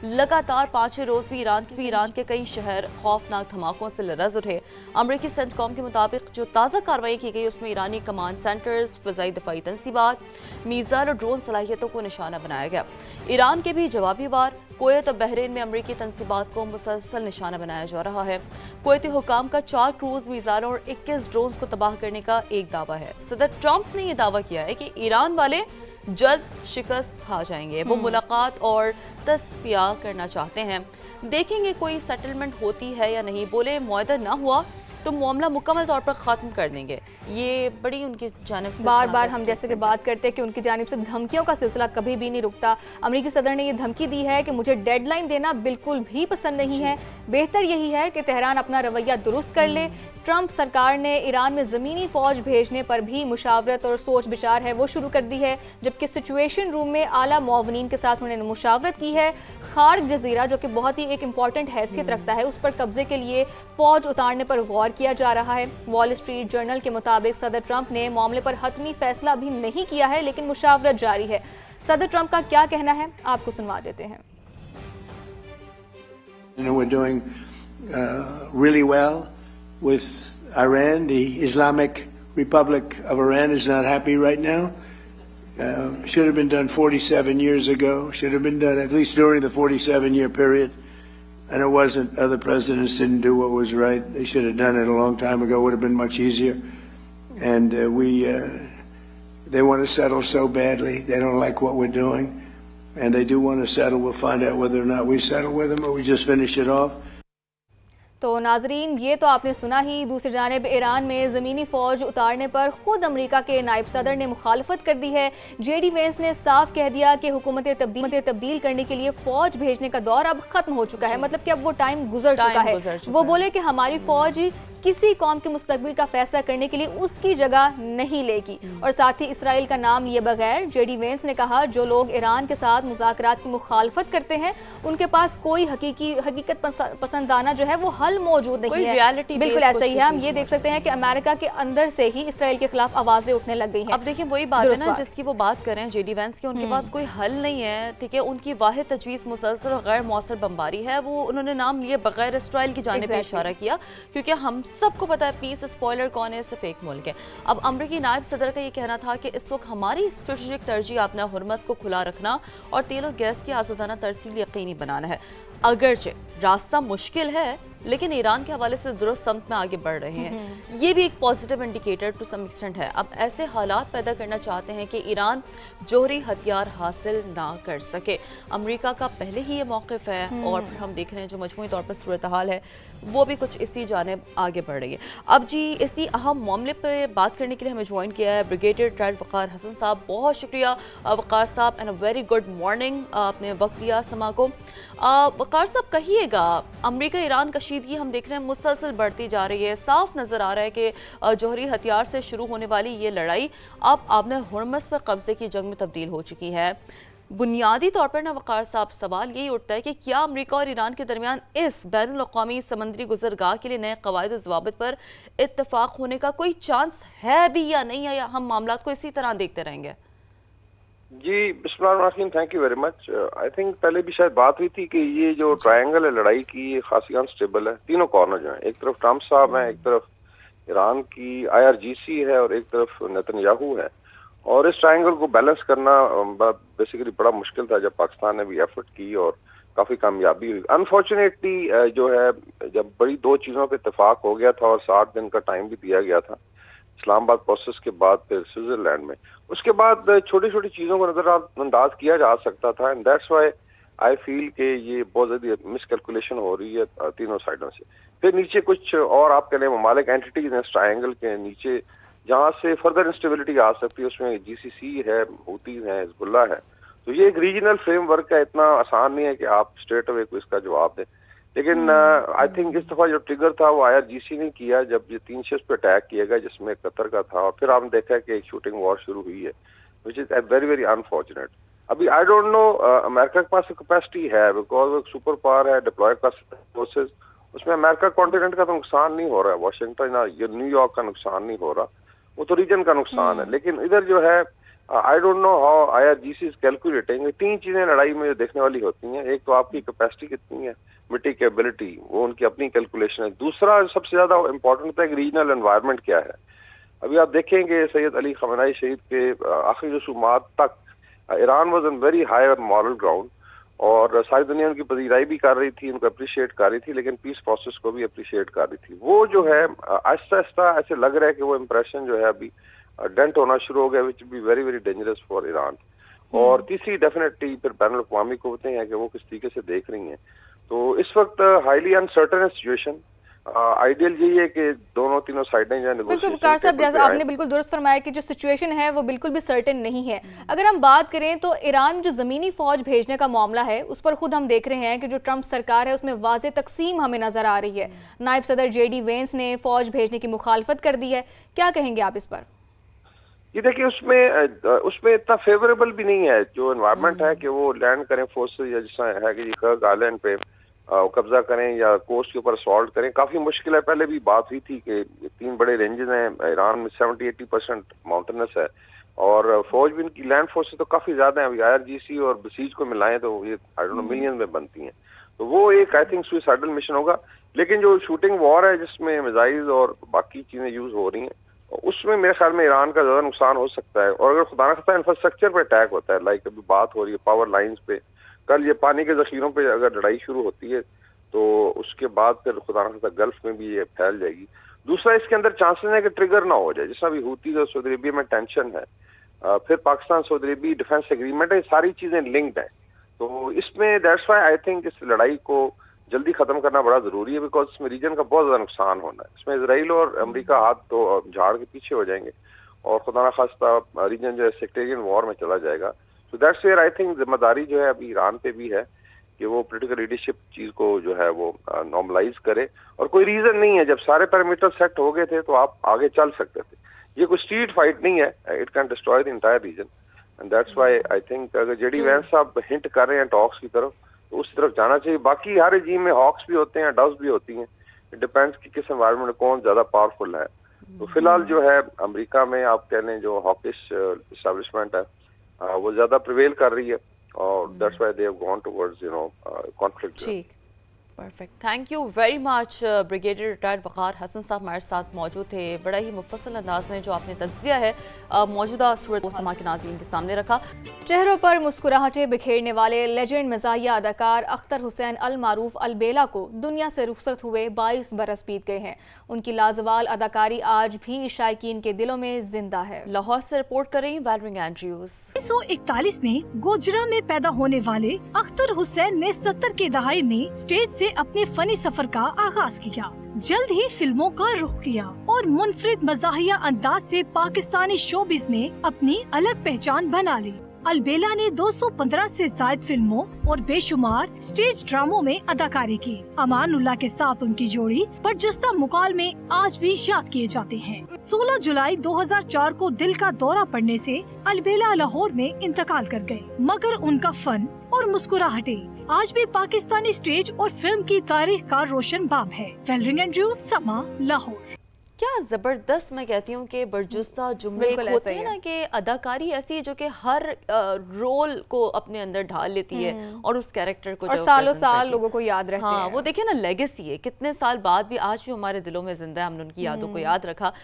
लगातार पांचवें रोज भी ईरान के कई शहर खौफनाक धमाकों से लरज उठे। अमरीकी सेंटकॉम के मुताबिक जो ताज़ा कार्रवाई की गई उसमें ईरानी कमांड सेंटर्स, फ़िज़ाई दफ़ाई तंसीबात, मीज़ाइल और ड्रोन सलाहियतों को निशाना बनाया गया। ईरान के भी जवाबी वार कुवैत और बहरीन में अमरीकी तंसीबात को मुसलसल निशाना बनाया जा रहा है। कुवैती हुकाम का 4 क्रूज मिसाइलों और 21 ड्रोन्स को तबाह करने का एक दावा है। सदर ट्रंप ने यह दावा किया है कि ईरान वाले जल्द शिकस्त खा जाएंगे। वो मुलाकात और तस्फिया करना चाहते हैं, देखेंगे कोई सेटलमेंट होती है या नहीं। बोले मुआहदा ना हुआ तो मामला मुकम्मल तौर पर ख़त्म कर देंगे। ये बड़ी उनकी जानिब से बार बार हम जैसे कि बात करते हैं कि उनकी जानिब से धमकियों का सिलसिला कभी भी नहीं रुकता। अमरीकी सदर ने ये धमकी दी है कि मुझे डेडलाइन देना बिल्कुल भी पसंद नहीं है, बेहतर यही है कि तेहरान अपना रवैया दुरुस्त कर ले। ट्रंप सरकार ने ईरान में ज़मीनी फ़ौज भेजने पर भी मुशावरत और सोच विचार है वो शुरू कर दी है, जबकि सिचुएशन रूम में आला मुआवनीन के साथ उन्होंने मुशावरत की है। खार्ग जजीरा जो कि बहुत ही एक इम्पॉर्टेंट हैसियत रखता है, उस पर कब्जे के लिए फ़ौज उतारने पर गौर किया जा रहा है। वॉल स्ट्रीट जर्नल के मुताबिक सदर ट्रंप ने मामले पर हतमी फैसला भी नहीं किया है, लेकिन मुशावरत जारी है। सदर ट्रंप का क्या कहना है आपको सुनवा देते हैं। With Iran, the Islamic Republic of Iran is not happy right now. Should have been done 47 years ago. Should have been done at least during the 47-year period. And it wasn't. Other presidents didn't do what was right. They should have done it a long time ago. It would have been much easier. And they want to settle so badly. They don't like what we're doing. And they do want to settle. We'll find out whether or not we settle with them or we just finish it off. تو ناظرین یہ تو آپ نے سنا ہی۔ دوسری جانب ایران میں زمینی فوج اتارنے پر خود امریکہ کے نائب صدر نے مخالفت کر دی ہے۔ جے ڈی وینس نے صاف کہہ دیا کہ حکومت تبدیل کرنے کے لیے فوج بھیجنے کا دور اب ختم ہو چکا ہے، مطلب کہ اب وہ ٹائم گزر چکا ہے۔ وہ بولے کہ ہماری فوج کسی قوم کے مستقبل کا فیصلہ کرنے کے لیے اس کی جگہ نہیں لے گی، اور ساتھ ہی اسرائیل کا نام لیے بغیر جے ڈی وینس نے کہا جو لوگ ایران کے ساتھ مذاکرات کی مخالفت کرتے ہیں ان کے پاس کوئی حقیقت پسندانہ جو ہے وہ حل موجود نہیں ہے۔ بالکل ایسا ہی ہے۔ ہم یہ دیکھ سکتے ہیں کہ امریکہ کے اندر سے ہی اسرائیل کے خلاف آوازیں اٹھنے لگ گئی ہیں۔ اب دیکھیں وہی بات ہے نا جس کی وہ بات کریں جے ڈی وینس کی، ان کے پاس کوئی حل نہیں ہے، ٹھیک ہے۔ ان کی واحد تجویز مسلسل اور غیر مؤثر بمباری ہے۔ وہ انہوں نے نام لیے بغیر اسرائیل کی جانب اشارہ کیا، کیونکہ ہم سب کو پتہ ہے پیس اسپوائلر کون ہے، صرف ایک ملک ہے۔ اب امریکی نائب صدر کا یہ کہنا تھا کہ اس وقت ہماری اسٹریٹجک ترجیح اپنا ہرمز کو کھلا رکھنا اور تیل اور گیس کی آزادانہ ترسیل یقینی بنانا ہے۔ اگرچہ راستہ مشکل ہے لیکن ایران کے حوالے سے درست سمت میں آگے بڑھ رہے ہیں، یہ بھی ایک positive indicator to some extent ہے۔ اب ایسے حالات پیدا کرنا چاہتے ہیں کہ ایران جوہری ہتھیار حاصل نہ کر سکے۔ امریکہ کا پہلے ہی یہ موقف ہے اور پھر ہم دیکھ رہے ہیں جو مجموعی طور پر صورتحال ہے وہ بھی کچھ اسی جانب آگے بڑھ رہی ہے۔ اب جی اسی اہم معاملے پر بات کرنے کے لیے ہمیں جوائن کیا ہے بریگیڈیئر ٹرائل وقار حسن صاحب۔ بہت شکریہ وقار صاحب، اینڈ ویری گڈ مارننگ، آپ نے وقت دیا سما کو۔ وقار صاحب کہیے گا، امریکہ ایران کشیدگی ہم دیکھ رہے ہیں مسلسل بڑھتی جا رہی ہے، صاف نظر آ رہا ہے کہ جوہری ہتھیار سے شروع ہونے والی یہ لڑائی اب آبِ ہرمز پر قبضے کی جنگ میں تبدیل ہو چکی ہے۔ بنیادی طور پر نا وقار صاحب سوال یہی اٹھتا ہے کہ کیا امریکہ اور ایران کے درمیان اس بین الاقوامی سمندری گزرگاہ کے لیے نئے قواعد و ضوابط پر اتفاق ہونے کا کوئی چانس ہے بھی یا نہیں ہے، یا ہم معاملات کو اسی طرح دیکھتے رہیں گے؟ جی بسم اللہ الرحمن الرحیم، thank you very much. I think پہلے بھی شاید بات ہوئی تھی کہ یہ جو ٹرائنگل ہے لڑائی کی یہ خاصی انسٹیبل ہے۔ تینوں کارنر جو ہیں، ایک طرف ٹرمپ صاحب ہیں، ایک طرف ایران کی IRGC ہے اور ایک طرف نیتن یاہو ہے، اور اس ٹرائنگل کو بیلنس کرنا بیسیکلی بڑا مشکل تھا جب پاکستان نے بھی ایفرٹ کی اور کافی کامیابی ہوئی۔ انفارچونیٹلی جو ہے جب بڑی دو چیزوں پہ اتفاق ہو گیا تھا اور 60 دن کا ٹائم بھی دیا گیا تھا اسلام آباد پروسیس کے بعد پھر سوئٹزرلینڈ میں، اس کے بعد چھوٹی چھوٹی چیزوں کو نظر انداز کیا جا سکتا تھا، اینڈ دیٹس وائی آئی فیل کہ یہ بہت زیادہ مس کیلکولیشن ہو رہی ہے تینوں سائڈوں سے۔ پھر نیچے کچھ اور آپ کہہ لیں ممالک اینٹیٹیز ہیں اس ٹرائنگل کے نیچے جہاں سے فردر انسٹیبلٹی آ سکتی ہے، اس میں GCC ہے، ہوتیز ہیں، حزب اللہ ہے۔ تو یہ ایک ریجنل فریم ورک ہے، اتنا آسان نہیں ہے کہ آپ اسٹریٹ اوے کو اس کا جواب دیں، لیکن آئی تھنک اس دفعہ جو ٹریگر تھا وہ IRGC نے کیا جب یہ 3 شپس پہ اٹیک کیا گیا جس میں قطر کا تھا، اور پھر آپ نے دیکھا کہ ایک شوٹنگ وار شروع ہوئی ہے وچ از ویری ویری انفارچونیٹ۔ ابھی آئی ڈونٹ نو امریکہ کے پاس کیپیسٹی ہے بیکاز وہ ایک سپر پاور ہے، ڈپلوائے کر سکتے فورسز، اس میں امریکہ کانٹیننٹ کا تو نقصان نہیں ہو رہا ہے، واشنگٹن یا نیو یارک کا نقصان نہیں ہو رہا، وہ تو ریجن کا نقصان ہے، لیکن ادھر جو ہے I don't know how IRGC is calculating. 3 चीजें लड़ाई में जो देखने वाली होती हैं, एक तो आपकी कैपेसिटी कितनी है, मिट्टी की एबिलिटी, वो उनकी अपनी कैलकुलेशन है। दूसरा सबसे ज्यादा इम्पोर्टेंट होता है कि रीजनल एनवायरनमेंट क्या है। अभी आप देखेंगे सैयद अली खamenei शहीद के आखिरी रसूमात तक Iran was on very high moral ground, और सारी दुनिया उनकी पजीराई भी कर रही थी, उनको अप्रिशिएट कर रही थी, लेकिन पीस प्रोसेस को भी अप्रिशिएट कर रही थी। वो जो है आहिस्ता आहिस्ता ऐसे लग रहा है कि वो इम्प्रेशन जो है अभी डेंट होना शुरू हो गया, which be very very dangerous for Iran. और तीसरी डेफिनेटली फिर बैनुल अक़वामी क़ुव्वतें हैं कि वो किस तरीके से देख रही हैं। तो इस वक्त हाईली अनसर्टन सिचुएशन, आइडियल यही है कि दोनों तीनों साइडें जो बिल्कुल वकार साहब, जैसा आपने बिल्कुल दुरुस्त फरमाया कि जो सिचुएशन है वो बिल्कुल भी सर्टेन नहीं है। अगर हम बात करें तो ईरान में जो ज़मीनी फ़ौज भेजने का मामला है उस पर खुद हम देख रहे हैं कि जो ट्रंप सरकार है उसमें वाज़े तकसीम हमें नज़र आ रही है। नायब सदर JD वेंस ने फ़ौज भेजने की मुखालफत कर दी है, क्या कहेंगे आप इस पर? ये देखिए उसमें इतना फेवरेबल भी नहीं है जो एनवायरनमेंट है कि वो लैंड करें फोर्सेस, या जैसा है कि कर्ग आइलैंड पे कब्जा करें या कोस्ट के ऊपर असॉल्ट करें। काफी मुश्किल है। पहले भी बात हुई थी कि 3 बड़े रेंजेस हैं ईरान में, 70-80% माउंटेनस है, और फौज भी इनकी लैंड फोर्सेस तो काफी ज्यादा है। अभी IRGC और बसीज को मिलाएं तो ये आई डोंट नो मिलियन में बनती हैं। तो वो एक आई थिंक सुइसाइडल मिशन होगा। लेकिन जो शूटिंग वॉर है जिसमें मिसाइल्स और बाकी चीजें यूज हो रही हैं, उसमें मेरे ख्याल में ईरान का ज्यादा नुकसान हो सकता है। और अगर खुदा न खास्ता इंफ्रास्ट्रक्चर पे अटैक होता है, लाइक अभी बात हो रही है पावर लाइंस पे, कल ये पानी के जखीरों पे अगर लड़ाई शुरू होती है तो उसके बाद फिर खुदा न खास्ता गल्फ में भी ये फैल जाएगी। दूसरा, इसके अंदर चांसेस है कि ट्रिगर ना हो जाए, जैसा भी हूतीज और सऊदी अरबिया में टेंशन है, फिर Pakistan Saudi Arabia defence agreement है, सारी चीजें लिंक्ड है। तो इसमें दैट्स व्हाई आई थिंक इस लड़ाई को जल्दी खत्म करना बड़ा जरूरी है, बिकॉज इसमें रीजन का बहुत ज्यादा नुकसान होना है। इसमें इजराइल और अमेरिका हाथ तो झाड़ के पीछे हो जाएंगे, और खुदा न खास्ता रीजन जो है सेक्टेरियन वॉर में चला जाएगा। So that's where I think जिम्मेदारी जो है अभी ईरान पे भी है कि वो पॉलिटिकल लीडरशिप चीज को जो है वो नॉर्मलाइज करे। और कोई रीजन नहीं है, जब सारे पैरामीटर सेट हो गए थे तो आप आगे चल सकते थे। ये कोई स्ट्रीट फाइट नहीं है, it can destroy the entire region, and that's why I think अगर JD वेंस साहब हिंट कर रहे हैं टॉक्स की तरफ, तो उस तरफ जाना चाहिए। बाकी हर रजीम में हॉक्स भी होते हैं, डव्स भी होती हैं, इट डिपेंड्स कि किस एनवायरनमेंट में कौन ज्यादा पावरफुल है। तो फिलहाल जो है अमेरिका में आप कह लें जो हॉकिश एस्टैब्लिशमेंट है वो ज्यादा प्रिवेल कर रही है, और that's why they have gone towards conflict. ठीक, perfect, thank you very much. Brigadier retired Waqar Hasan sahab हमारे साथ मौजूद थे। बड़ा ही मुफस्सल अंदाज में जो आपने तज्ज़िया है मौजूदा सूरत को समा के नाज़रीन के सामने रखा। चेहरों पर मुस्कुराहटें बिखेरने वाले लेजेंड मज़ाहिया अदाकार अख्तर हुसैन अल मारूफ अलबेला को दुनिया से रुखसत हुए 22 बरस बीत गए हैं। उनकी लाजवाल अदाकारी आज भी शायकीन के दिलों में जिंदा है। लाहौर से रिपोर्ट कर रही हैं वैलरिंग एंड्रयूज। 1941 में गोजरा में पैदा होने वाले अख्तर हुसैन ने 70 के दहाई में स्टेज से अपने फनी सफर का आगाज किया। जल्द ही फिल्मों का रुख किया और मुनफरिद मज़ाहिया अंदाज से पाकिस्तानी शोबिज़ में अपनी अलग पहचान बना ली। अलबेला ने 215 से ज्यादा फिल्मों और बेशुमार स्टेज ड्रामों में अदाकारी की। अमानुल्लाह के साथ उनकी जोड़ी बरजस्ता मुकाल में आज भी याद किए जाते हैं। 16 जुलाई 2004 को दिल का दौरा पड़ने से अलबेला लाहौर में इंतकाल कर गए, मगर उनका फन और मुस्कुराहटें आज भी पाकिस्तानी स्टेज और फिल्म की तारीख का रोशन बाब है। वैलरिंग एंड्रयूज, समा, लाहौर। क्या ज़बरदस्त, मैं कहती हूँ कि बरजुस्ता जुमले होते हैं ना कि अदाकारी ऐसी है जो कि हर रोल को अपने अंदर ढाल लेती है और उस कैरेक्टर को और सालों साल लोगों को याद रहते हैं। वो देखिए ना, लेगेसी है, कितने साल बाद भी आज भी हमारे दिलों में जिंदा है, हमने उनकी यादों को याद रखा।